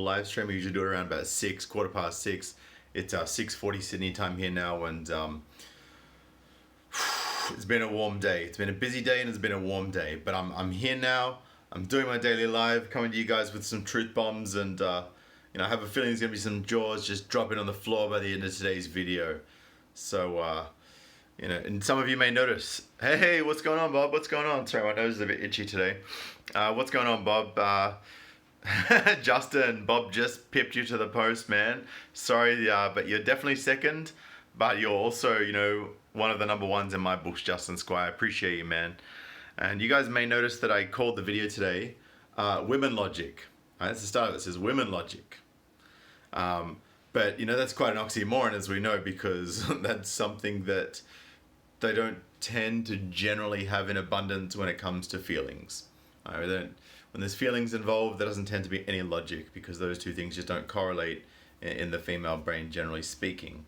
live stream. I usually do it around about 6, quarter past 6. It's 6:40 Sydney time here now, and it's been a warm day. It's been a busy day and it's been a warm day, but I'm here now. I'm doing my daily live, coming to you guys with some truth bombs, and I have a feeling there's gonna be some jaws just dropping on the floor by the end of today's video. So and some of you may notice, hey, what's going on, Bob? What's going on? Sorry, my nose is a bit itchy today. What's going on, Bob? Justin, Bob just pipped you to the post, man. Sorry, but you're definitely second, but you're also, one of the number ones in my books, Justin Squire. I appreciate you, man. And you guys may notice that I called the video today, Women Logic. That's the start of it. It says Women Logic. But, that's quite an oxymoron, as we know, because that's something that they don't tend to generally have in abundance when it comes to feelings. When there's feelings involved, there doesn't tend to be any logic, because those two things just don't correlate in the female brain, generally speaking.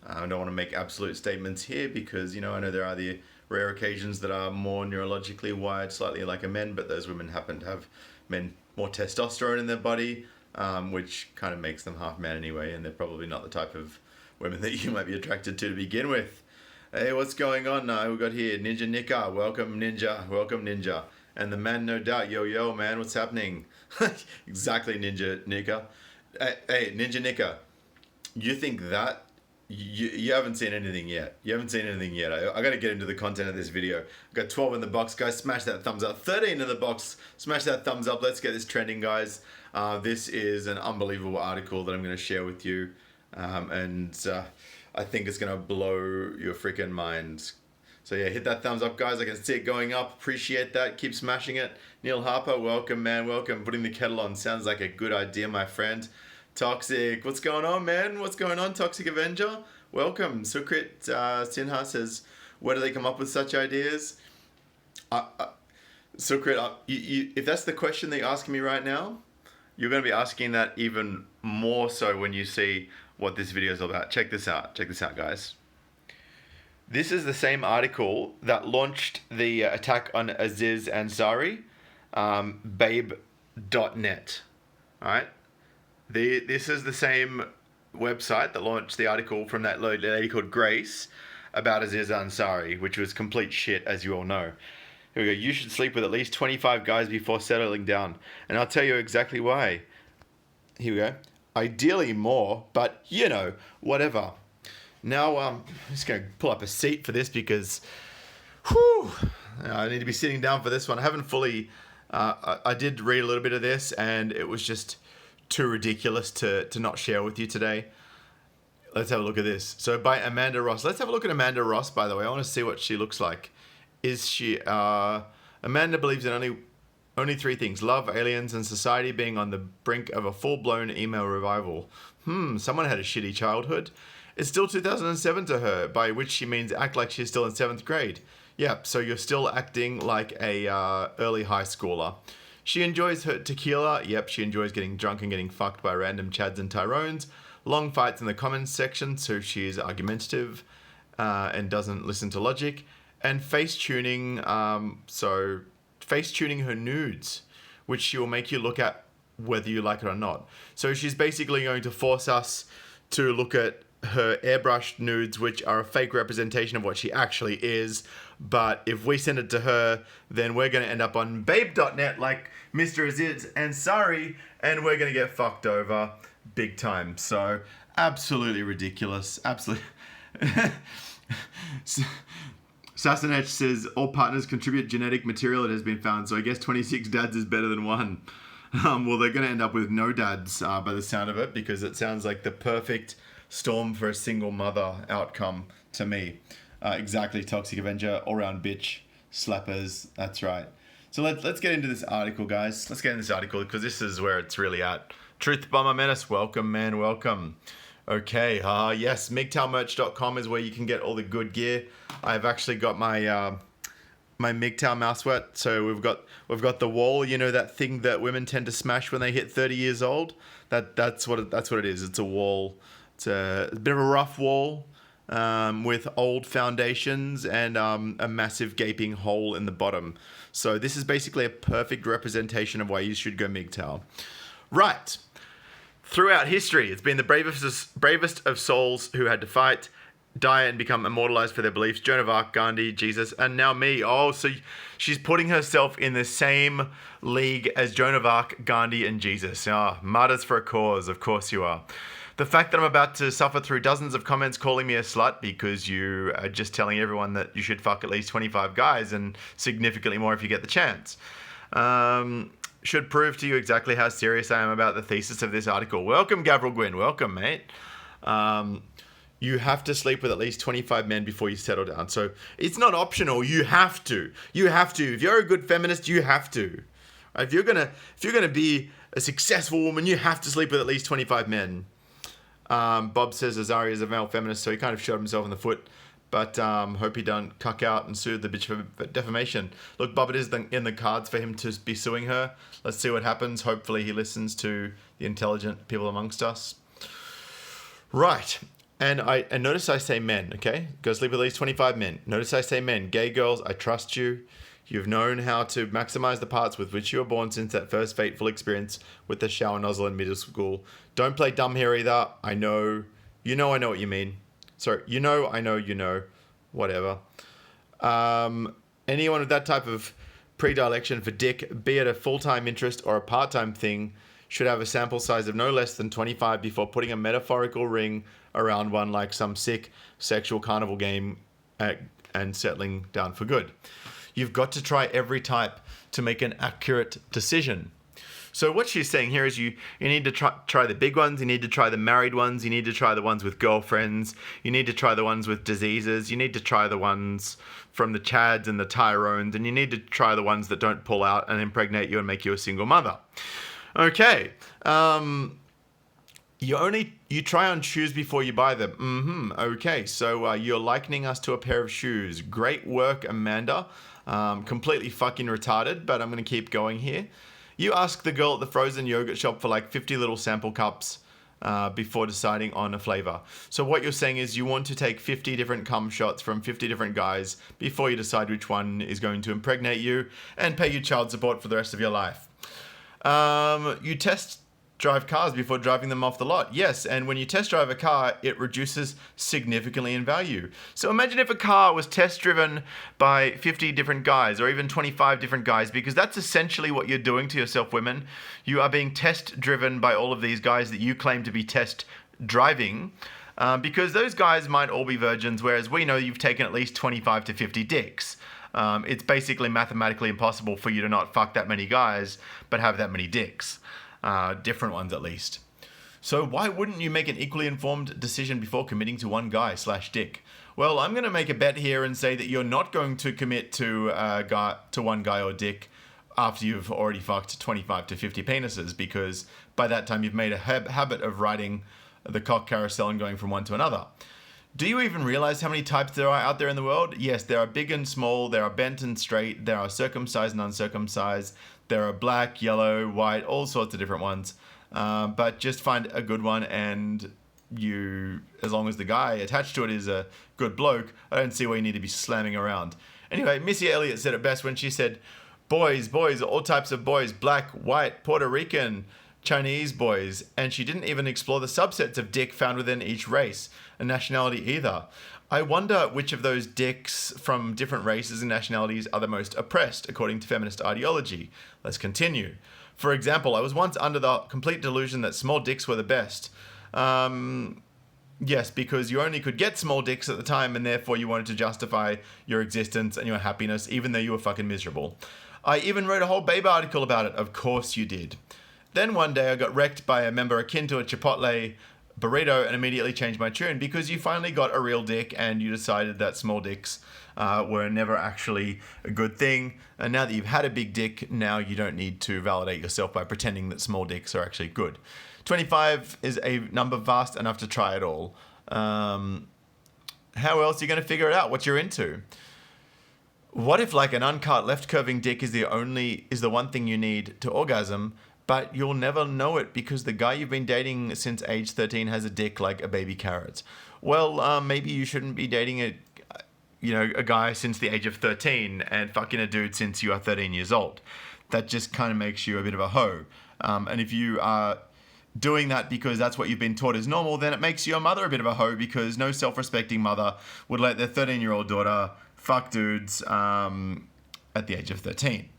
I don't want to make absolute statements here because, I know there are the rare occasions that are more neurologically wired, slightly like a men, but those women happen to have more testosterone in their body, which kind of makes them half man anyway, and they're probably not the type of women that you might be attracted to begin with. Hey, what's going on now? We got here Ninja Nika. Welcome, Ninja. Welcome, Ninja. And the man, no doubt. Yo, man, what's happening? Exactly, Ninja Nika. Hey, Ninja Nika, you think that? You haven't seen anything yet. I got to get into the content of this video. I've got 12 in the box, guys. Smash that thumbs up. 13 in the box. Smash that thumbs up. Let's get this trending, guys. This is an unbelievable article that I'm going to share with you. And I think it's going to blow your freaking mind. So yeah, hit that thumbs up, guys. I can see it going up. Appreciate that. Keep smashing it. Neil Harper, welcome, man. Welcome. Putting the kettle on sounds like a good idea, my friend. Toxic, what's going on, man? What's going on, Toxic Avenger? Welcome. Sukrit Sinha says, where do they come up with such ideas? Sukrit, if that's the question that you're asking me right now, you're going to be asking that even more so when you see what this video is all about. Check this out. Check this out, guys. This is the same article that launched the attack on Aziz Ansari, babe.net. All right? This is the same website that launched the article from that lady called Grace about Aziz Ansari, which was complete shit, as you all know. Here we go. You should sleep with at least 25 guys before settling down. And I'll tell you exactly why. Here we go. Ideally more, but, whatever. Now, I'm just going to pull up a seat for this because, I need to be sitting down for this one. I haven't fully, I did read a little bit of this, and it was just too ridiculous to not share with you today. Let's have a look at this. So by Amanda Ross. Let's have a look at Amanda Ross, by the way. I want to see what she looks like. Amanda believes in only three things: love, aliens, and society being on the brink of a full-blown email revival. Someone had a shitty childhood. It's still 2007 to her, by which she means act like she's still in 7th grade. Yep, so you're still acting like a early high schooler. She enjoys her tequila. Yep, she enjoys getting drunk and getting fucked by random Chads and Tyrones. Long fights in the comments section, so she's argumentative and doesn't listen to logic. And face tuning, so face tuning her nudes, which she will make you look at whether you like it or not. So she's basically going to force us to look at her airbrushed nudes, which are a fake representation of what she actually is. But if we send it to her, then we're going to end up on babe.net like Mr. Aziz Ansari, and we're going to get fucked over big time. So absolutely ridiculous. Absolutely. Sassanech says all partners contribute genetic material that has been found, so I guess 26 dads is better than one. Well, they're going to end up with no dads by the sound of it, because it sounds like the perfect storm for a single mother outcome to me. Exactly, Toxic Avenger, all-round bitch, slappers, that's right. So let's get into this article, guys. Let's get into this article, because this is where it's really at. Truth Bomber Menace, welcome, man, welcome. Okay, yes, MGTOWmerch.com is where you can get all the good gear. I've actually got my my MGTOW mouse sweat. So we've got the wall, that thing that women tend to smash when they hit 30 years old. That's what it is. It's a wall. It's a bit of a rough wall with old foundations and a massive gaping hole in the bottom. So this is basically a perfect representation of why you should go MGTOW. Right. Throughout history, it's been the bravest of souls who had to fight, die, and become immortalized for their beliefs. Joan of Arc, Gandhi, Jesus, and now me. Oh, so she's putting herself in the same league as Joan of Arc, Gandhi, and Jesus. Ah, martyrs for a cause. Of course you are. The fact that I'm about to suffer through dozens of comments calling me a slut because you are just telling everyone that you should fuck at least 25 guys and significantly more if you get the chance. Should prove to you exactly how serious I am about the thesis of this article. Welcome, Gavril Gwyn. Welcome, mate. You have to sleep with at least 25 men before you settle down. So it's not optional. You have to. You have to. If you're a good feminist, you have to. If you're gonna be a successful woman, you have to sleep with at least 25 men. Bob says Azaria is a male feminist, so he kind of shot himself in the foot. But hope he don't cuck out and sue the bitch for defamation. Look, Bob, it is in the cards for him to be suing her. Let's see what happens. Hopefully he listens to the intelligent people amongst us. Right. And notice I say men, okay? Go sleep with at least 25 men. Notice I say men. Gay girls, I trust you. You've known how to maximize the parts with which you were born since that first fateful experience with the shower nozzle in middle school. Don't play dumb here either. I know I know what you mean. Sorry, I know, whatever. Anyone with that type of predilection for dick, be it a full-time interest or a part-time thing, should have a sample size of no less than 25 before putting a metaphorical ring around one like some sick sexual carnival game and settling down for good. You've got to try every type to make an accurate decision. So what she's saying here is you need to try the big ones, you need to try the married ones, you need to try the ones with girlfriends, you need to try the ones with diseases, you need to try the ones from the Chads and the Tyrones, and you need to try the ones that don't pull out and impregnate you and make you a single mother. Okay. You try on shoes before you buy them. Okay, so you're likening us to a pair of shoes. Great work, Amanda. Completely fucking retarded, but I'm going to keep going here. You ask the girl at the frozen yogurt shop for like 50 little sample cups before deciding on a flavor. So what you're saying is you want to take 50 different cum shots from 50 different guys before you decide which one is going to impregnate you and pay you child support for the rest of your life. You test drive cars before driving them off the lot. Yes, and when you test drive a car, it reduces significantly in value. So imagine if a car was test driven by 50 different guys or even 25 different guys, because that's essentially what you're doing to yourself, women. You are being test driven by all of these guys that you claim to be test driving, because those guys might all be virgins, whereas we know you've taken at least 25 to 50 dicks. It's basically mathematically impossible for you to not fuck that many guys, but have that many dicks. Different ones at least. So why wouldn't you make an equally informed decision before committing to one guy/dick? Well, I'm going to make a bet here and say that you're not going to commit to one guy or dick after you've already fucked 25 to 50 penises, because by that time you've made a habit of riding the cock carousel and going from one to another. Do you even realize how many types there are out there in the world? Yes, there are big and small, there are bent and straight, there are circumcised and uncircumcised, there are black, yellow, white, all sorts of different ones. But just find a good one, and you, as long as the guy attached to it is a good bloke, I don't see why you need to be slamming around. Anyway, Missy Elliott said it best when she said, boys, all types of boys, black, white, Puerto Rican, Chinese boys, and she didn't even explore the subsets of dick found within each race and nationality either. I wonder which of those dicks from different races and nationalities are the most oppressed, according to feminist ideology. Let's continue. For example, I was once under the complete delusion that small dicks were the best. Yes, because you only could get small dicks at the time, and therefore you wanted to justify your existence and your happiness, even though you were fucking miserable. I even wrote a whole Babe article about it. Of course you did. Then one day I got wrecked by a member akin to a Chipotle burrito and immediately changed my tune, because you finally got a real dick and you decided that small dicks were never actually a good thing. And now that you've had a big dick, now you don't need to validate yourself by pretending that small dicks are actually good. 25 is a number vast enough to try it all. How else are you going to figure it out what you're into? What if like an uncut left curving dick is the one thing you need to orgasm, but you'll never know it because the guy you've been dating since age 13 has a dick like a baby carrot? Well, maybe you shouldn't be dating a guy since the age of 13 and fucking a dude since you are 13 years old. That just kind of makes you a bit of a hoe. And if you are doing that because that's what you've been taught is normal, then it makes your mother a bit of a hoe, because no self-respecting mother would let their 13-year-old daughter fuck dudes at the age of 13.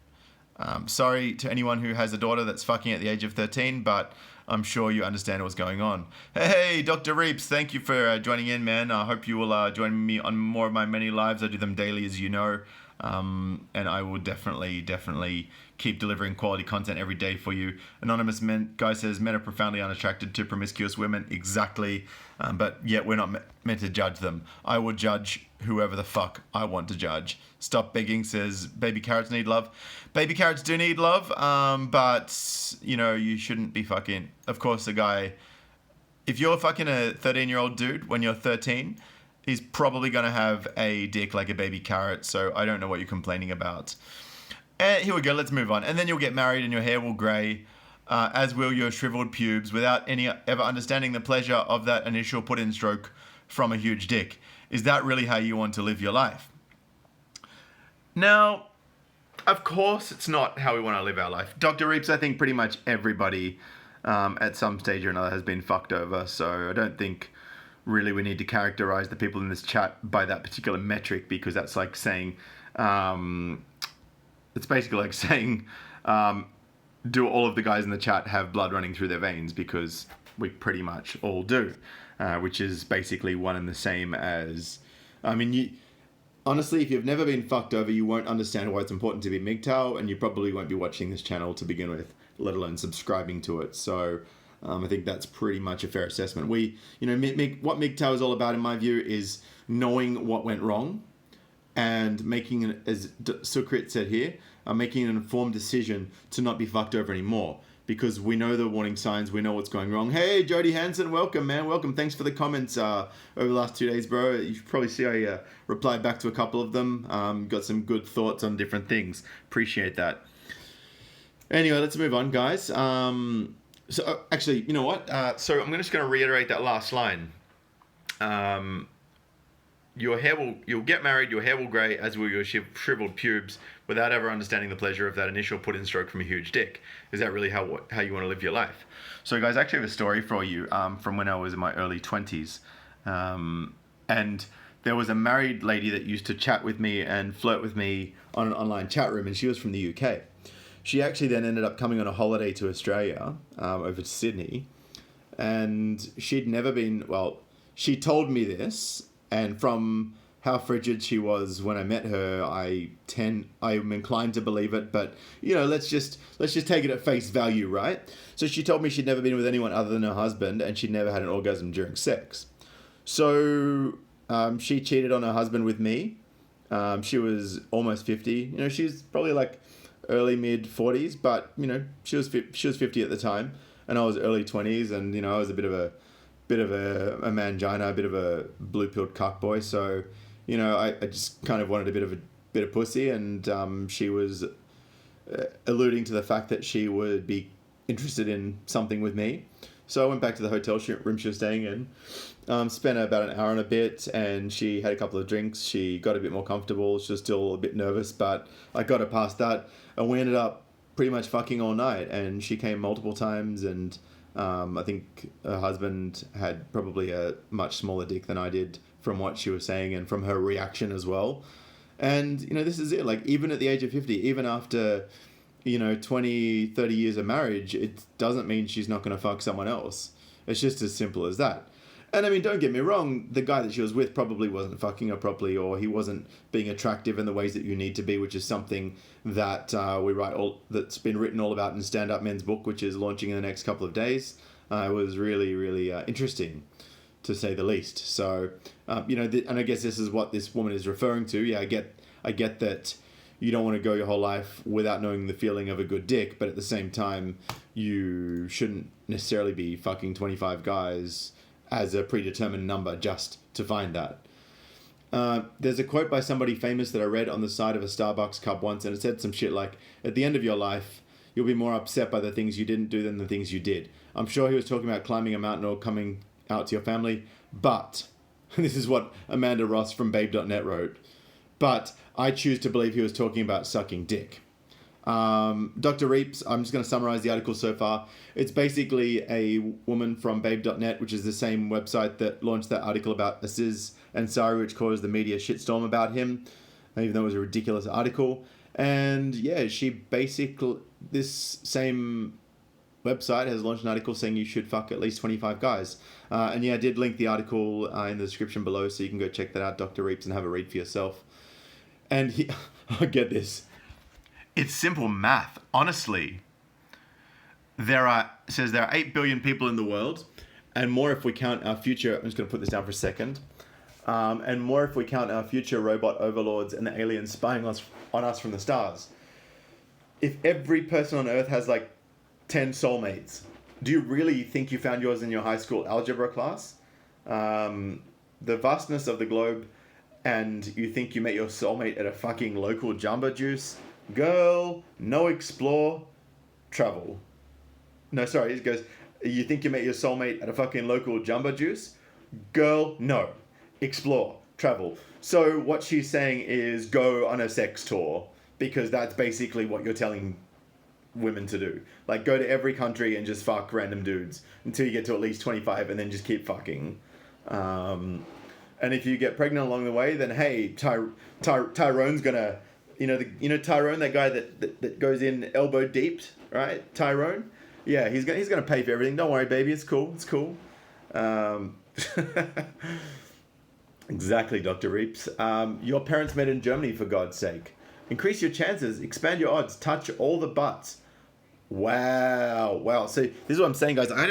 Sorry to anyone who has a daughter that's fucking at the age of 13, but I'm sure you understand what's going on. Hey, Dr. Reeps, thank you for joining in, man. I hope you will join me on more of my many lives. I do them daily, as you know. And I will definitely keep delivering quality content every day for you. Anonymous guy says, men are profoundly unattracted to promiscuous women. Exactly. But yet we're not meant to judge them. I will judge whoever the fuck I want to judge. Stop begging says, baby carrots need love. Baby carrots do need love, but, you know, you shouldn't be fucking... Of course, the guy... If you're fucking a 13-year-old dude when you're 13... he's probably going to have a dick like a baby carrot, so I don't know what you're complaining about. And here we go, let's move on. And then you'll get married and your hair will grey, as will your shriveled pubes, without ever understanding the pleasure of that initial put-in stroke from a huge dick. Is that really how you want to live your life? Now, of course it's not how we want to live our life. Dr. Reeps, I think pretty much everybody at some stage or another has been fucked over, so I don't think... really we need to characterize the people in this chat by that particular metric, because that's like saying, it's basically like saying, do all of the guys in the chat have blood running through their veins? Because we pretty much all do, which is basically one and the same as, I mean, honestly, if you've never been fucked over, you won't understand why it's important to be MGTOW, and you probably won't be watching this channel to begin with, let alone subscribing to it. So, I think that's pretty much a fair assessment. What MGTOW is all about, in my view, is knowing what went wrong and making, as Sukrit said here, making an informed decision to not be fucked over anymore. Because we know the warning signs, we know what's going wrong. Hey, Jody Hansen, welcome, man, welcome. Thanks for the comments over the last 2 days, bro. You should probably see I replied back to a couple of them. Got some good thoughts on different things. Appreciate that. Anyway, let's move on, guys. So actually, you know what? So I'm just going to reiterate that last line. You'll get married, your hair will grey, as will your shriveled pubes, without ever understanding the pleasure of that initial put-in stroke from a huge dick. Is that really how you want to live your life? So guys, I actually have a story for you from when I was in my early 20s. And there was a married lady that used to chat with me and flirt with me on an online chat room, and she was from the UK. She actually then ended up coming on a holiday to Australia, over to Sydney, and she'd never been, well, she told me this, and from how frigid she was when I met her, I'm inclined to believe it, but, you know, let's just take it at face value, right? So she told me she'd never been with anyone other than her husband, and she'd never had an orgasm during sex. So, she cheated on her husband with me. She was almost 50, you know, she was probably like early mid 40s, but you know, she was 50 at the time, and I was early 20s, and you know, I was a bit of a mangina, a bit of a blue-pilled cuck boy. So, you know, I just kind of wanted a bit of pussy, and she was alluding to the fact that she would be interested in something with me. So I went back to the hotel room she was staying in, spent about an hour and a bit, and she had a couple of drinks. She got a bit more comfortable. She was still a bit nervous, but I got her past that, and we ended up pretty much fucking all night, and she came multiple times, and I think her husband had probably a much smaller dick than I did, from what she was saying and from her reaction as well. And, you know, this is it. Like, even at the age of 50, even after, you know, 20, 30 years of marriage, it doesn't mean she's not going to fuck someone else. It's just as simple as that. And, I mean, don't get me wrong, the guy that she was with probably wasn't fucking her properly, or he wasn't being attractive in the ways that you need to be, which is something that that's been written all about in Stand Up Men's book, which is launching in the next couple of days. It was really, really interesting, to say the least. So, you know, and I guess this is what this woman is referring to. Yeah, I get that you don't want to go your whole life without knowing the feeling of a good dick, but at the same time, you shouldn't necessarily be fucking 25 guys as a predetermined number just to find that. There's a quote by somebody famous that I read on the side of a Starbucks cup once, and it said some shit like, at the end of your life, you'll be more upset by the things you didn't do than the things you did. I'm sure he was talking about climbing a mountain or coming out to your family, but, this is what Amanda Ross from Babe.net wrote, but I choose to believe he was talking about sucking dick. Dr. Reeps, I'm just going to summarize the article so far. It's basically a woman from babe.net, which is the same website that launched that article about Aziz Ansari, which caused the media shitstorm about him, even though it was a ridiculous article. And yeah, this same website has launched an article saying you should fuck at least 25 guys. And yeah, I did link the article in the description below, so you can go check that out, Dr. Reeps, and have a read for yourself. And I get this. It's simple math. Honestly, there are 8 billion people in the world, and more if we count our future. I'm just going to put this down for a second. And more if we count our future robot overlords and the aliens spying on us from the stars. If every person on Earth has like 10 soulmates, do you really think you found yours in your high school algebra class? The vastness of the globe, and you think you met your soulmate at a fucking local Jamba Juice? Girl, no explore, travel. No, sorry, it goes, you think you met your soulmate at a fucking local Jamba Juice? Girl, no. Explore, travel. So what she's saying is go on a sex tour, because that's basically what you're telling women to do. Like, go to every country and just fuck random dudes until you get to at least 25, and then just keep fucking. And if you get pregnant along the way, then hey, Tyrone's gonna... You know Tyrone, that guy that goes in elbow deep, right? Tyrone, yeah, he's gonna pay for everything. Don't worry, baby, it's cool. Exactly, Dr. Reeps. Your parents met in Germany, for God's sake. Increase your chances, expand your odds, touch all the butts. Wow. So this is what I'm saying, guys. I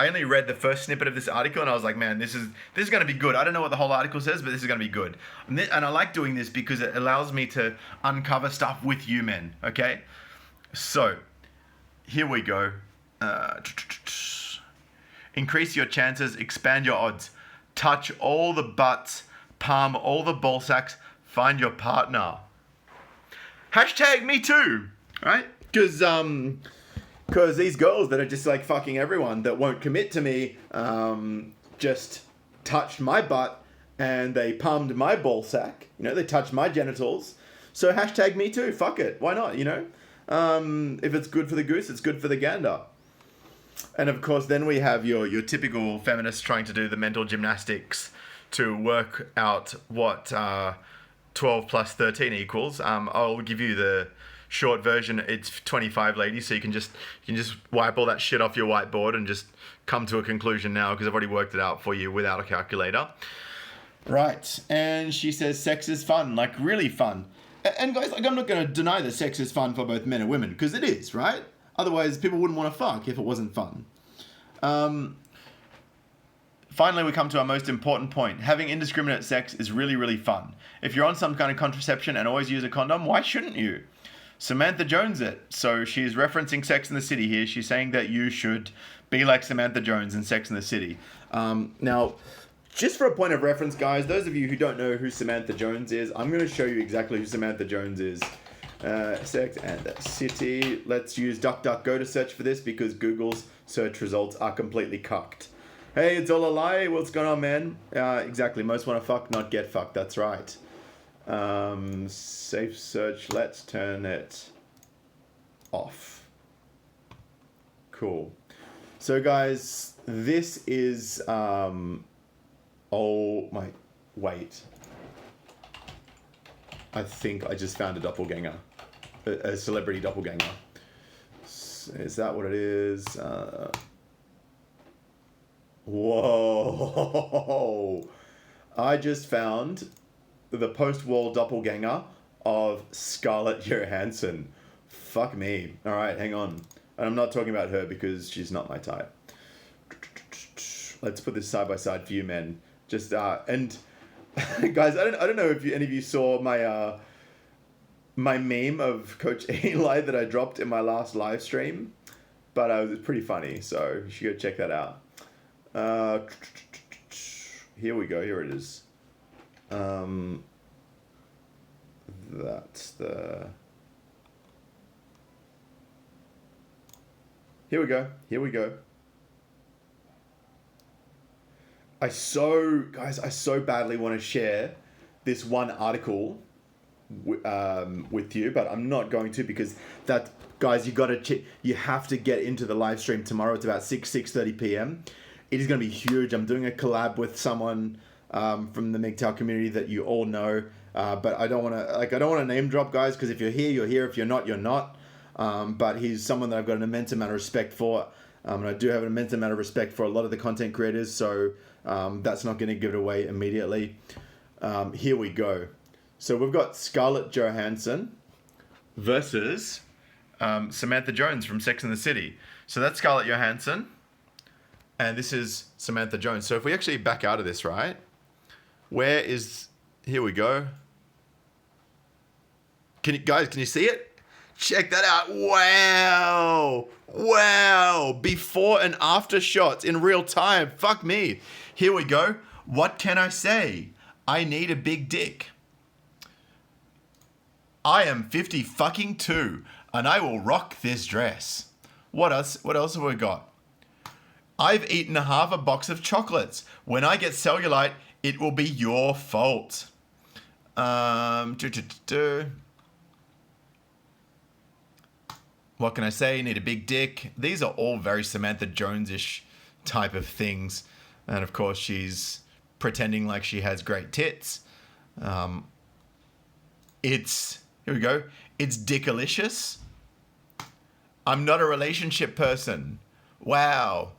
only read the first snippet of this article, and I was like, man, this is going to be good. I don't know what the whole article says, but this is going to be good. And I like doing this because it allows me to uncover stuff with you men, okay? So, here we go. Increase your chances, expand your odds, touch all the butts, palm all the ball sacks, find your partner. Hashtag me too, right? Because these girls that are just like fucking everyone that won't commit to me just touched my butt and they palmed my ball sack. They touched my genitals. So hashtag me too. Fuck it. Why not, If it's good for the goose, it's good for the gander. And of course, then we have your typical feminists trying to do the mental gymnastics to work out what 12 plus 13 equals. I'll give you the short version. It's 25, ladies, so you can just wipe all that shit off your whiteboard and just come to a conclusion now, because I've already worked it out for you without a calculator. Right. And she says sex is fun, like really fun. And guys, like, I'm not going to deny that sex is fun for both men and women, because it is, right? Otherwise, people wouldn't want to fuck if it wasn't fun. Finally, we come to our most important point. Having indiscriminate sex is really, really fun. If you're on some kind of contraception and always use a condom, why shouldn't you? Samantha Jones it. So she's referencing Sex and the City here. She's saying that you should be like Samantha Jones in Sex and the City. Now, just for a point of reference, guys, those of you who don't know who Samantha Jones is, I'm going to show you exactly who Samantha Jones is. Sex and the City. Let's use DuckDuckGo to search for this, because Google's search results are completely cucked. Hey, it's all a lie. What's going on, man? Exactly. Most want to fuck, not get fucked. That's right. Safe search. Let's turn it off. Cool. So, guys, this is... oh, my... Wait. I think I just found a doppelganger. A celebrity doppelganger. Is that what it is? Whoa. I just found the post-war doppelganger of Scarlett Johansson. Fuck me. All right, hang on. And I'm not talking about her because she's not my type. Let's put this side by side for you men. Just and guys, I don't know if any of you saw my my meme of Coach Eli that I dropped in my last live stream, but it was pretty funny, so you should go check that out. Here we go. Here it is. That's the... Here we go. Here we go. I so badly want to share this one article with you, but I'm not going to because that, guys, you have to get into the live stream tomorrow. It's about 6:30 p.m. It is going to be huge. I'm doing a collab with someone from the MGTOW community that you all know, but I don't want to name drop, guys, because if you're here, you're here. If you're not, you're not. But he's someone that I've got an immense amount of respect for, and I do have an immense amount of respect for a lot of the content creators. So that's not going to give it away immediately. Here we go. So we've got Scarlett Johansson versus Samantha Jones from Sex and the City. So that's Scarlett Johansson, and this is Samantha Jones. So if we actually back out of this, right? Here we go. Can you see it? Check that out. Wow. Before and after shots in real time. Fuck me. Here we go. What can I say? I need a big dick. I am 50 fucking 2 and I will rock this dress. What else have we got? I've eaten half a box of chocolates. When I get cellulite, it will be your fault. What can I say? Need a big dick. These are all very Samantha Jones-ish type of things. And of course, she's pretending like she has great tits. Here we go. It's dickalicious. I'm not a relationship person. Wow.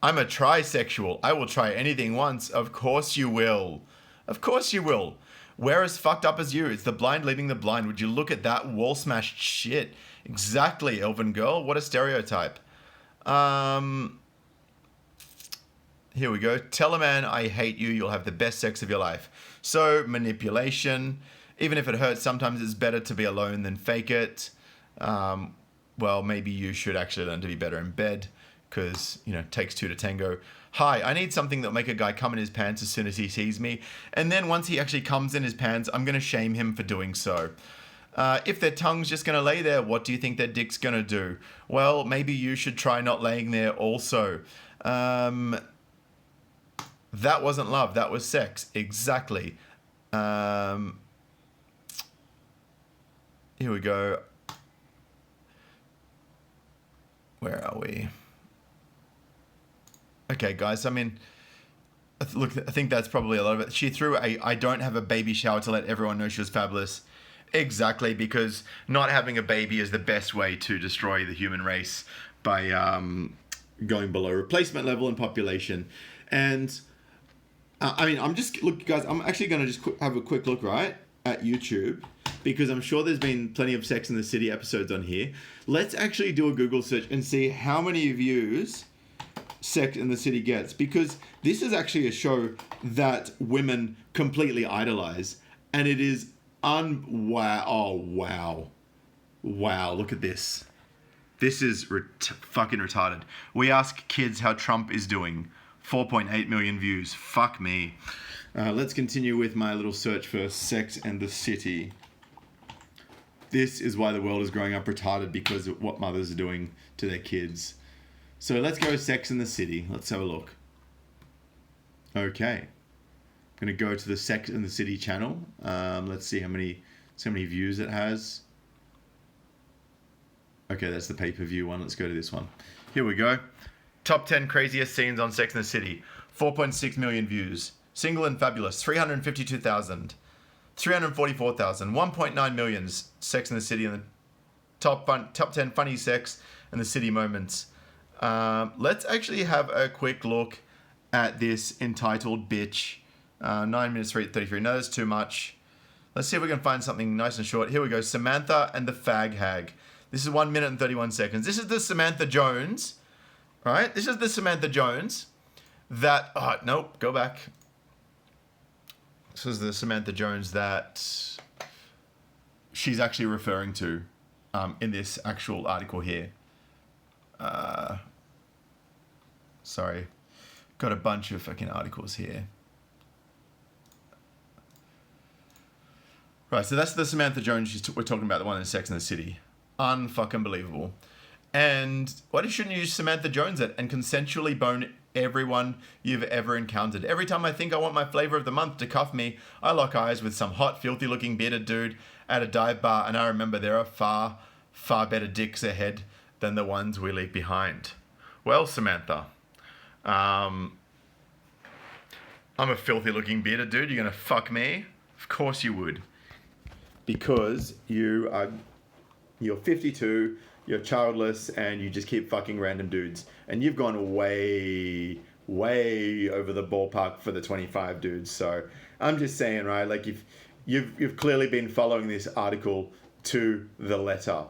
I'm a trisexual. I will try anything once. Of course you will. Of course you will. We're as fucked up as you. It's the blind leading the blind. Would you look at that wall smashed shit? Exactly, Elven girl. What a stereotype. Here we go. Tell a man I hate you. You'll have the best sex of your life. So, manipulation. Even if it hurts, sometimes it's better to be alone than fake it. Well, maybe you should actually learn to be better in bed. Because, it takes two to tango. Hi, I need something that'll make a guy come in his pants as soon as he sees me. And then once he actually comes in his pants, I'm going to shame him for doing so. If their tongue's just going to lay there, what do you think their dick's going to do? Well, maybe you should try not laying there also. That wasn't love. That was sex. Exactly. Here we go. Where are we? Okay, guys, look, I think that's probably a lot of it. She threw I don't have a baby shower to let everyone know she was fabulous. Exactly, because not having a baby is the best way to destroy the human race by going below replacement level in population. And, look, guys, I'm actually going to just have a quick look, right, at YouTube, because I'm sure there's been plenty of Sex and the City episodes on here. Let's actually do a Google search and see how many views Sex and the City gets, because this is actually a show that women completely idolize, and it is wow, look at this. This is fucking retarded. We ask kids how Trump is doing. 4.8 million views. Fuck me. Let's continue with my little search for Sex and the City. This is why the world is growing up retarded, because of what mothers are doing to their kids. So let's go Sex and the City. Let's have a look. Okay. I'm going to go to the Sex and the City channel. Let's see how many views it has. Okay, that's the pay-per-view one. Let's go to this one. Here we go. Top 10 craziest scenes on Sex and the City. 4.6 million views. Single and Fabulous, 352,000. 344,000. 1.9 million Sex and the City, and the top 10 funny Sex and the City moments. Let's actually have a quick look at this entitled Bitch. 9 minutes 33. No, that's too much. Let's see if we can find something nice and short. Here we go. Samantha and the Fag Hag. This is 1 minute and 31 seconds. This is the Samantha Jones. Right? This is the Samantha Jones that... Oh, nope. Go back. This is the Samantha Jones that she's actually referring to in this actual article here. Sorry. Got a bunch of fucking articles here. Right, so that's the Samantha Jones we're talking about, the one in Sex and the City. Unfucking believable. And why shouldn't you use Samantha Jones and consensually bone everyone you've ever encountered. Every time I think I want my flavor of the month to cuff me, I lock eyes with some hot, filthy looking bearded dude at a dive bar, and I remember there are far, far better dicks ahead than the ones we leave behind. Well, Samantha, I'm a filthy looking bearded dude. You're gonna fuck me? Of course you would. Because you're 52, you're childless, and you just keep fucking random dudes. And you've gone way, way over the ballpark for the 25 dudes. So I'm just saying, right? Like you've clearly been following this article to the letter.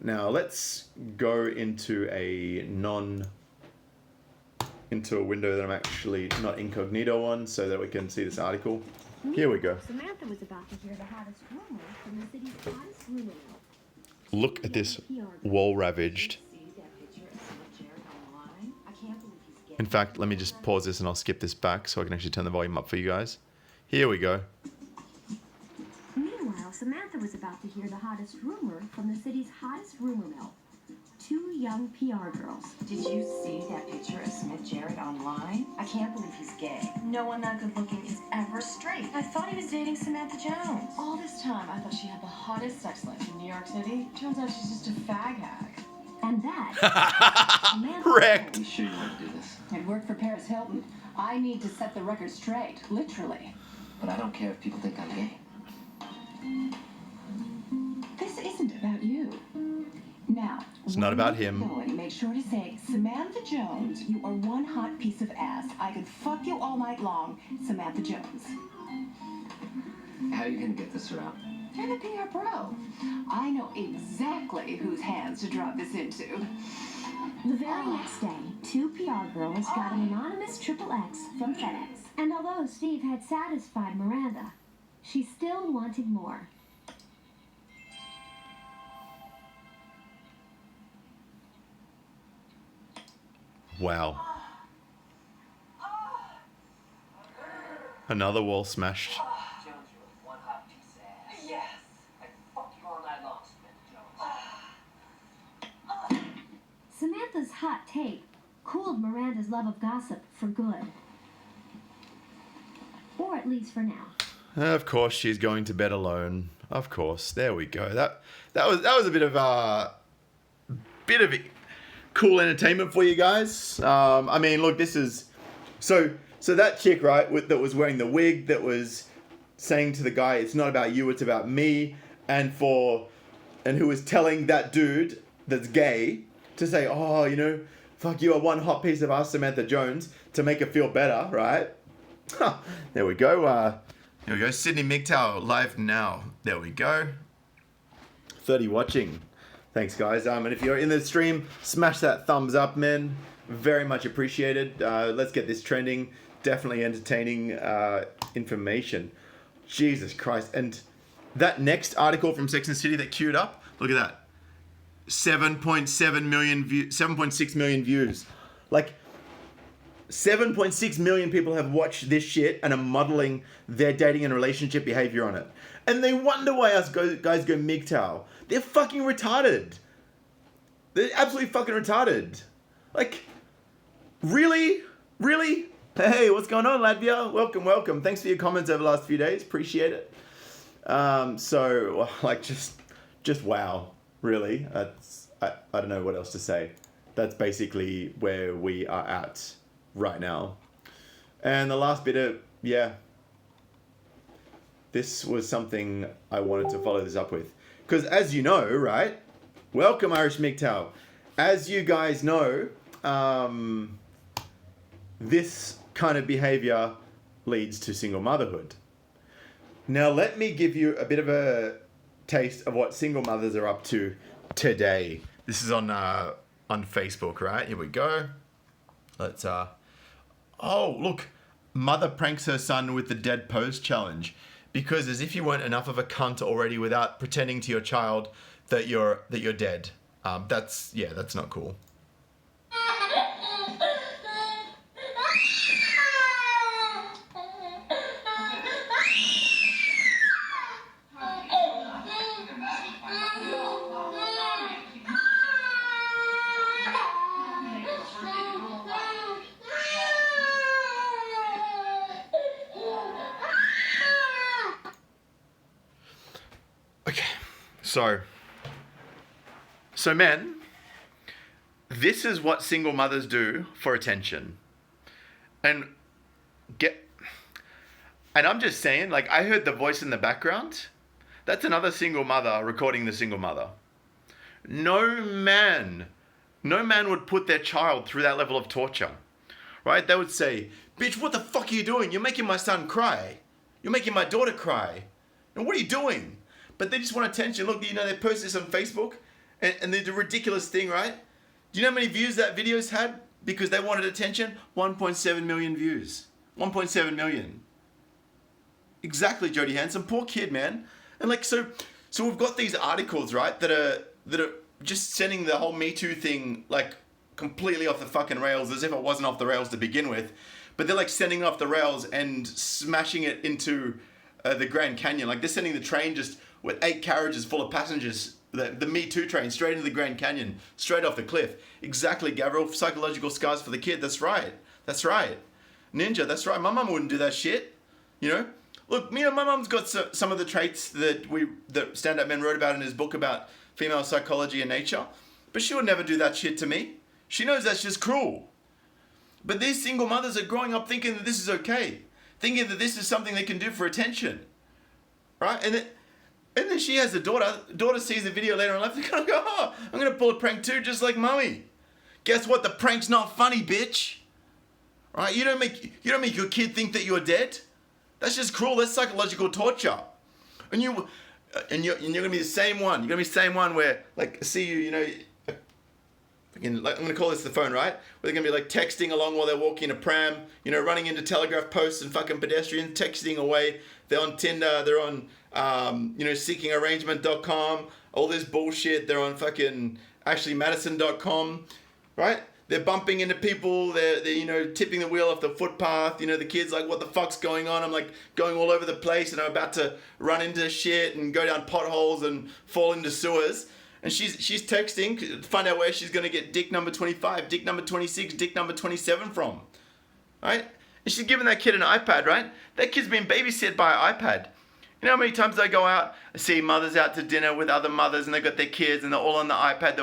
Now let's go into a window that I'm actually not incognito on, so that we can see this article. Here we go. Samantha was about to hear the hottest rumor from the city's hottest rumor mill. Look at this wall ravaged. In fact, let me just pause this and I'll skip this back so I can actually turn the volume up for you guys. Here we go. Meanwhile, Samantha was about to hear the hottest rumor from the city's hottest rumor mill. 2 young PR girls. Did you see that picture of Smith Jarrett online? I can't believe he's gay. No one that good looking is ever straight. I thought he was dating Samantha Jones. All this time, I thought she had the hottest sex life in New York City. Turns out she's just a fag hag. And that... Wrecked. Are you sure you want to do this? I'd work for Paris Hilton. I need to set the record straight, literally. But I don't care if people think I'm gay. This isn't about you. Now, It's not about him. Make sure to say, Samantha Jones, you are one hot piece of ass. I could fuck you all night long, Samantha Jones. How are you going to get this around? I'm a PR pro. I know exactly whose hands to drop this into. The very next day, 2 PR girls got an anonymous XXX from FedEx. And although Steve had satisfied Miranda, she still wanted more. Wow. Another wall smashed. Jones, you're one hot piece of ass. Yes! I fuck you all night long, Samantha Jones. Samantha's hot take cooled Miranda's love of gossip for good. Or at least for now. Of course, she's going to bed alone. Of course. There we go. That was a bit of cool entertainment for you guys. I mean, look, this is so that chick, right, that was wearing the wig, that was saying to the guy, "It's not about you, it's about me," and who was telling that dude that's gay to say, "Oh, you know, fuck you, are one hot piece of ass, Samantha Jones," to make her feel better, right? There we go. Here we go. Sydney MGTOW live now. There we go. 30 watching. Thanks, guys. And if you're in the stream, smash that thumbs up, man. Very much appreciated. Let's get this trending. Definitely entertaining information. Jesus Christ. And that next article from Sex and the City that queued up, look at that. 7.7 million views, 7.6 million views. Like, 7.6 million people have watched this shit and are modeling their dating and relationship behavior on it. And they wonder why us guys go MGTOW. They're fucking retarded. They're absolutely fucking retarded. Like, really? Really? Hey, what's going on, Latvia? Welcome, welcome. Thanks for your comments over the last few days. Appreciate it. So, like, just wow. Really? I don't know what else to say. That's basically where we are at right now. And the last bit of, this was something I wanted to follow this up with. Because as you know, right? Welcome, Irish MGTOW. As you guys know, this kind of behavior leads to single motherhood. Now, let me give you a bit of a taste of what single mothers are up to today. This is on Facebook, right? Here we go. Let's, oh, look. Mother pranks her son with the dead pose challenge. Because as if you weren't enough of a cunt already without pretending to your child that you're dead. That's not cool. So men, this is what single mothers do for attention. And I'm just saying, like, I heard the voice in the background. That's another single mother recording the single mother. No man would put their child through that level of torture, right? They would say, bitch, what the fuck are you doing? You're making my son cry. You're making my daughter cry. And what are you doing? But they just want attention. Look, you know, they post this on Facebook and they do a ridiculous thing, right? Do you know how many views that video's had? Because they wanted attention? 1.7 million views. 1.7 million. Exactly, Jodie Hanson. Poor kid, man. And like, so we've got these articles, right, that are just sending the whole Me Too thing like completely off the fucking rails, as if it wasn't off the rails to begin with. But they're like sending it off the rails and smashing it into the Grand Canyon. Like they're sending the train just with 8 carriages full of passengers, the Me Too train, straight into the Grand Canyon, straight off the cliff. Exactly, Gabriel. Psychological scars for the kid. That's right. That's right. Ninja, that's right. My mum wouldn't do that shit. You know? Look, you know, my mum's got some of the traits that Stand Up Men wrote about in his book about female psychology and nature. But she would never do that shit to me. She knows that's just cruel. But these single mothers are growing up thinking that this is okay. Thinking that this is something they can do for attention. Right? And then she has a daughter. Daughter sees the video later in life and goes, oh, I'm going to pull a prank too, just like mummy. Guess what? The prank's not funny, bitch. Right? You don't make your kid think that you're dead. That's just cruel. That's psychological torture. And you're gonna be the same one. You're gonna be the same one where, like, see you, you know, again, like, I'm gonna call this the phone, right? Where they're gonna be like texting along while they're walking a pram, you know, running into telegraph posts and fucking pedestrians, texting away. They're on Tinder. They're on, seekingarrangement.com. All this bullshit. They're on fucking ashleymadison.com, right? They're bumping into people, they're, you know, tipping the wheel off the footpath. You know, the kid's like, what the fuck's going on? I'm like going all over the place and I'm about to run into shit and go down potholes and fall into sewers. And she's texting to find out where she's going to get dick number 25, dick number 26, dick number 27 from. Right? And she's giving that kid an iPad, right? That kid's been babysit by an iPad. You know how many times I go out, I see mothers out to dinner with other mothers and they've got their kids and they're all on the iPad.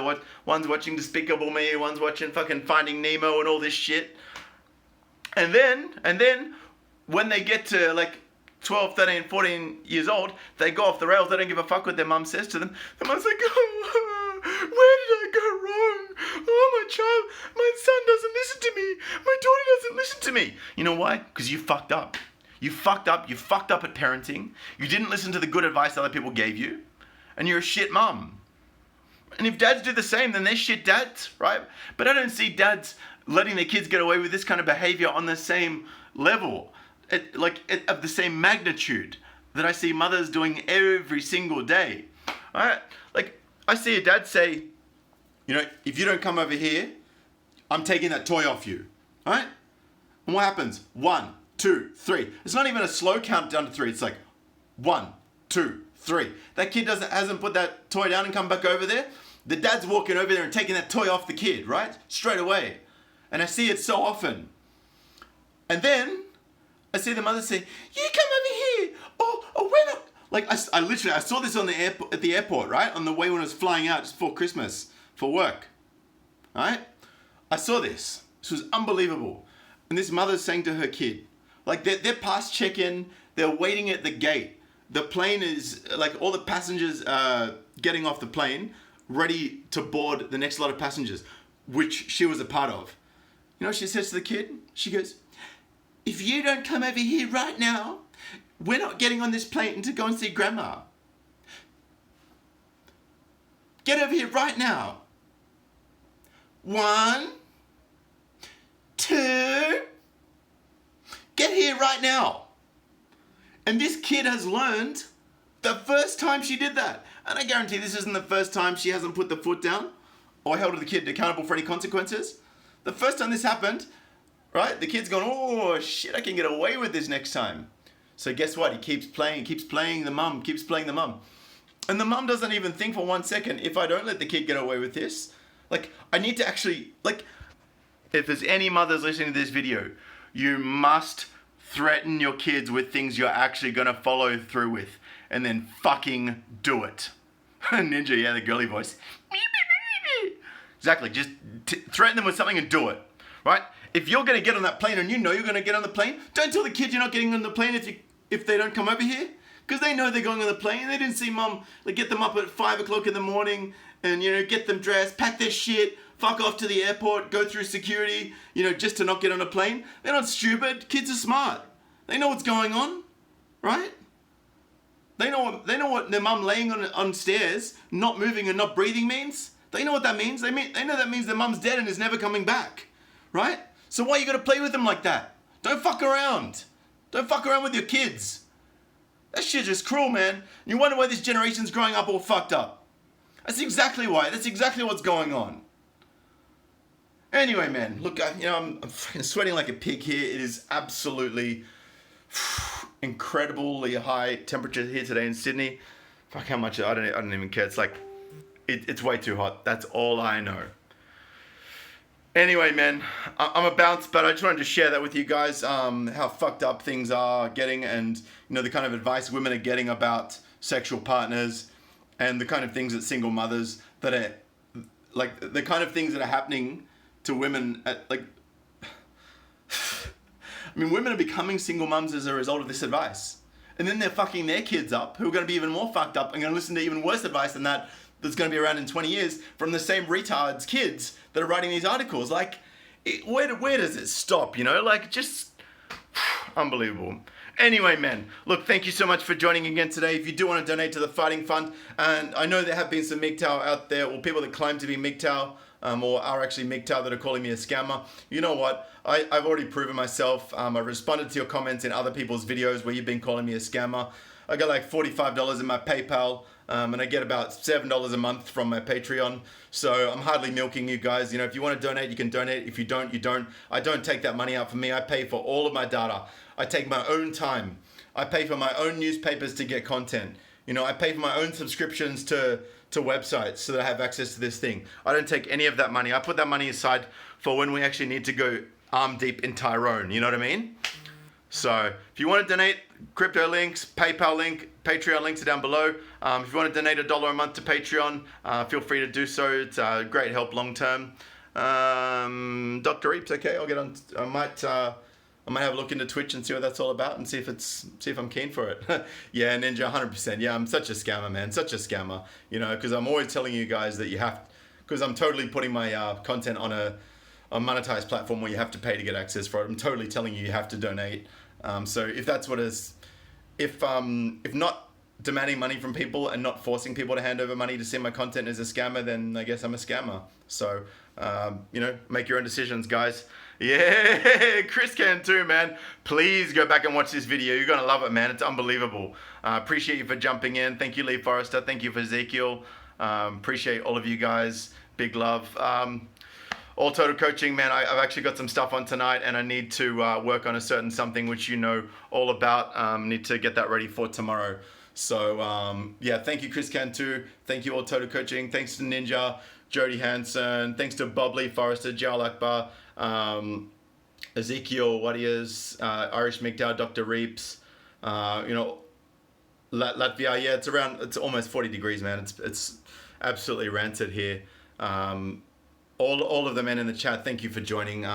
One's watching Despicable Me, one's watching fucking Finding Nemo and all this shit. And then when they get to like 12, 13, 14 years old, they go off the rails. They don't give a fuck what their mum says to them. The mum's like, oh, where did I go wrong? Oh, my son doesn't listen to me. My daughter doesn't listen to me. You know why? Because you fucked up. You fucked up at parenting. You didn't listen to the good advice other people gave you. And you're a shit mum. And if dads do the same, then they're shit dads, right? But I don't see dads letting their kids get away with this kind of behavior on the same level, of the same magnitude that I see mothers doing every single day. All right? Like, I see a dad say, you know, if you don't come over here, I'm taking that toy off you. All right? And what happens? 1, 2, 3. It's not even a slow count down to 3. It's like 1, 2, 3. That kid hasn't put that toy down and come back over there. The dad's walking over there and taking that toy off the kid, right? Straight away. And I see it so often. And then I see the mother say, "You come over here." Oh, when? Like I saw this on the at the airport, right? On the way when I was flying out just before Christmas for work, right? I saw this. This was unbelievable. And this mother's saying to her kid, like they're past check-in, they're waiting at the gate. The plane is, like all the passengers getting off the plane, ready to board the next lot of passengers, which she was a part of. You know what she says to the kid? She goes, "If you don't come over here right now, we're not getting on this plane to go and see Grandma. Get over here right now. 1, 2, get here right now." And this kid has learned the first time she did that. And I guarantee this isn't the first time she hasn't put the foot down or held the kid accountable for any consequences. The first time this happened, right, the kid's gone, "Oh shit, I can get away with this next time." So guess what? He keeps playing the mum. And the mum doesn't even think for 1 second, if I don't let the kid get away with this, like, I need to actually, like, if there's any mothers listening to this video, you must threaten your kids with things you're actually going to follow through with, and then fucking do it. Ninja, yeah, the girly voice. Exactly, just threaten them with something and do it, right? If you're going to get on that plane and you know you're going to get on the plane, don't tell the kid you're not getting on the plane if they don't come over here. Because they know they're going on the plane. They didn't see mom get them up at 5 o'clock in the morning and, get them dressed, pack their shit, fuck off to the airport, go through security, just to not get on a plane. They're not stupid. Kids are smart. They know what's going on, right? They know what their mum laying on stairs, not moving and not breathing means. They know what that means. They know that means their mum's dead and is never coming back, right? So why you gotta play with them like that? Don't fuck around. Don't fuck around with your kids. That shit's just cruel, man. You wonder why this generation's growing up all fucked up. That's exactly why. That's exactly what's going on. Anyway, man, look, I'm fucking sweating like a pig here. It is absolutely incredibly high temperature here today in Sydney. Fuck how much, I don't even care. It's like, it's way too hot. That's all I know. Anyway, man, I'm a bounce, but I just wanted to share that with you guys, how fucked up things are getting and, the kind of advice women are getting about sexual partners and the kind of things that single mothers that are, the kind of things that are happening to women women are becoming single mums as a result of this advice. And then they're fucking their kids up, who are going to be even more fucked up and going to listen to even worse advice than that that's going to be around in 20 years from the same retards kids that are writing these articles. Where does it stop, just unbelievable. Anyway, man, look, thank you so much for joining again today. If you do want to donate to the Fighting Fund, and I know there have been some MGTOW out there, or people that claim to be MGTOW, or are actually MGTOW that are calling me a scammer. You know what? I've already proven myself. I've responded to your comments in other people's videos where you've been calling me a scammer. I got like $45 in my PayPal, and I get about $7 a month from my Patreon. So I'm hardly milking you guys. If you want to donate, you can donate. If you don't, you don't. I don't take that money out for me. I pay for all of my data. I take my own time. I pay for my own newspapers to get content. I pay for my own subscriptions to websites so that I have access to this thing. I don't take any of that money. I put that money aside for when we actually need to go arm deep in Tyrone. You know what I mean? So if you want to donate, crypto links, PayPal link, Patreon links are down below. If you want to donate $1 a month to Patreon, feel free to do so. It's a great help long term. Dr. Reeps, okay, I'll get on. I might have a look into Twitch and see what that's all about and see if I'm keen for it. Yeah, Ninja, 100%. Yeah, I'm such a scammer, man. Such a scammer. Because I'm always telling you guys that you have, because I'm totally putting my content on a monetized platform where you have to pay to get access for it. I'm totally telling you have to donate. So if that's what is, if not demanding money from people and not forcing people to hand over money to see my content is a scammer, then I guess I'm a scammer. So, make your own decisions, guys. Yeah, Chris can too, man. Please go back and watch this video. You're going to love it, man. It's unbelievable. Appreciate you for jumping in. Thank you, Lee Forrester. Thank you for Ezekiel. Appreciate all of you guys. Big love. All Total Coaching, man, I've actually got some stuff on tonight and I need to work on a certain something which you know all about. Need to get that ready for tomorrow. So, yeah, thank you, Chris Cantu. Thank you, All Total Coaching. Thanks to Ninja, Jody Hanson. Thanks to Bob Lee Forrester, Jal Akbar, Ezekiel Warriors, Irish MGTOW, Dr. Reeps, Latvia. Yeah, it's almost 40 degrees, man. It's absolutely rancid here. All of the men in the chat, thank you for joining.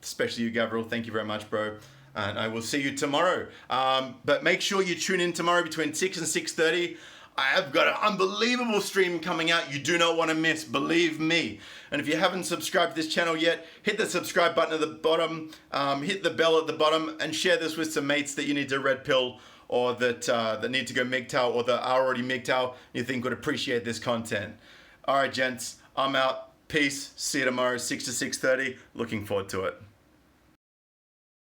Especially you, Gabriel. Thank you very much, bro. And I will see you tomorrow. But make sure you tune in tomorrow between 6 and 6:30. I have got an unbelievable stream coming out you do not want to miss, believe me. And if you haven't subscribed to this channel yet, hit the subscribe button at the bottom, hit the bell at the bottom, and share this with some mates that you need to red pill or that need to go MGTOW or that are already MGTOW you think would appreciate this content. All right, gents, I'm out. Peace. See you tomorrow, 6 to 6:30. Looking forward to it.